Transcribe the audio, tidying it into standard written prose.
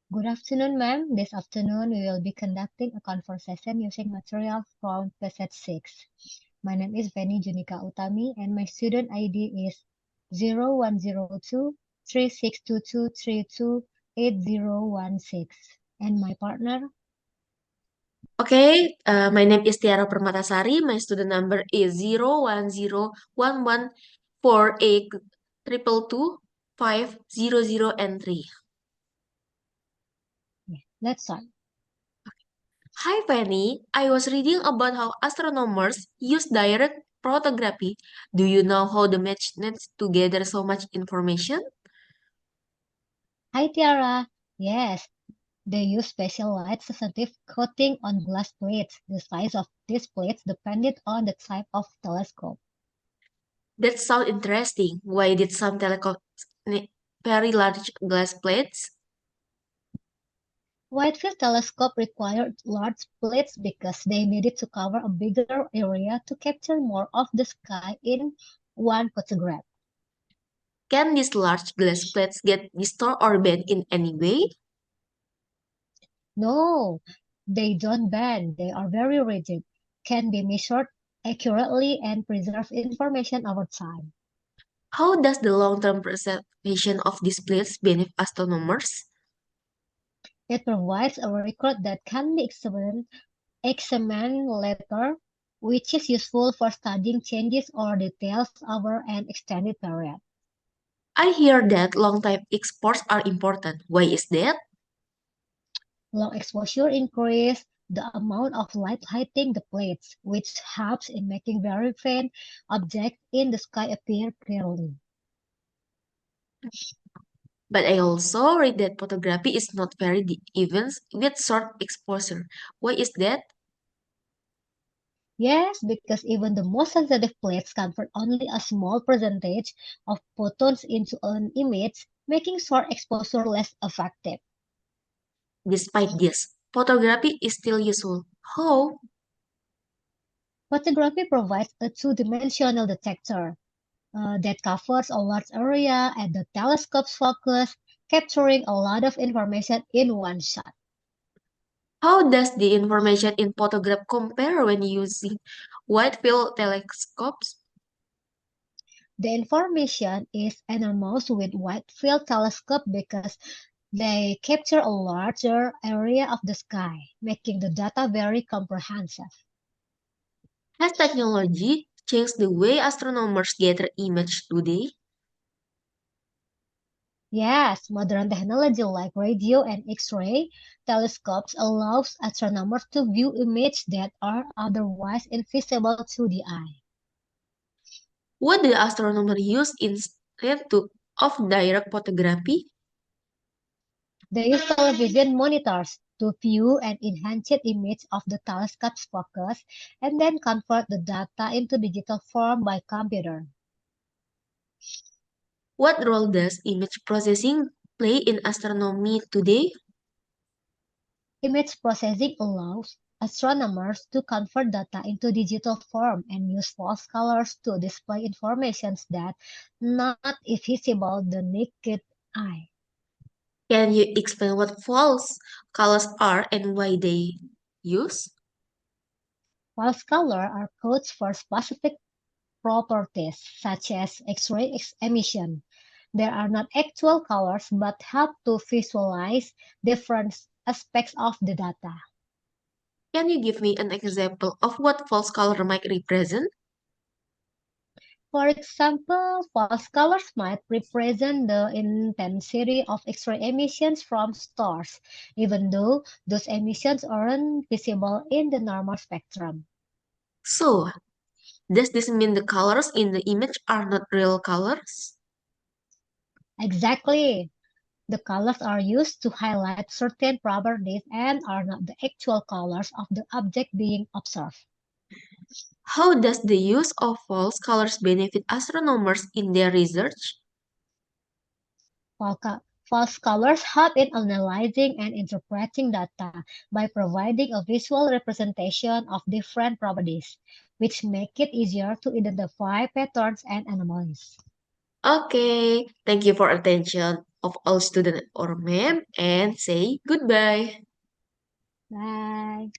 Good afternoon, ma'am. This afternoon, we will be conducting a conversation using material from Preset 6. My name is Veni Junika Utami, and my student ID is 0102-3622-328016. And my partner, Okay, my name is Tiara Permatasari. My student number is 0101148222500 and 3. let's start. Hi Fanny, I was reading about how astronomers use direct photography. Do you know how the match nets to gather so much information? Hi, Tiara. Yes, they use special light-sensitive coating on glass plates. The size of these plates depended on the type of telescope. That sounds interesting. Why did some telescopes need very large glass plates? Whitefield telescope required large plates because they needed to cover a bigger area to capture more of the sky in one photograph. Can these large glass plates get distorted or bent in any way? No, they don't bend. They are very rigid, can be measured accurately and preserve information over time. How does the long-term preservation of these plates benefit astronomers? It provides a record that can be examined later, which is useful for studying changes or details over an extended period. I hear that long-time exports are important. Why is that? Long exposure increases the amount of light hitting the plates, which helps in making very faint objects in the sky appear clearly. But I also read that photography is not very even with short exposure. Why is that? Yes, because even the most sensitive plates convert only a small percentage of photons into an image, making short exposure less effective. Despite this, photography is still useful. How? Photography provides a two-dimensional detector that covers a large area at the telescope's focus, capturing a lot of information in one shot. How does the information in photograph compare when using wide field telescopes? The information is enormous with wide field telescope because they capture a larger area of the sky, making the data very comprehensive. Has technology changed the way astronomers gather images today? Yes, modern technology like radio and X-ray telescopes allows astronomers to view images that are otherwise invisible to the eye. What do astronomers use instead of direct photography? They use television monitors to view an enhanced image of the telescope's focus and then convert the data into digital form by computer. What role does image processing play in astronomy today? Image processing allows astronomers to convert data into digital form and use false colors to display information that not visible the naked eye. Can you explain what false colors are and why they use? False colors are codes for specific properties such as X-ray emission. They are not actual colors but help to visualize different aspects of the data. Can you give me an example of what false color might represent? For example, false colors might represent the intensity of X-ray emissions from stars, even though those emissions aren't visible in the normal spectrum. So, does this mean the colors in the image are not real colors? Exactly. The colors are used to highlight certain properties and are not the actual colors of the object being observed. How does the use of false colors benefit astronomers in their research? False colors help in analyzing and interpreting data by providing a visual representation of different properties, which make it easier to identify patterns and anomalies. Okay, thank you for attention. of all students or ma'am and say goodbye. Bye.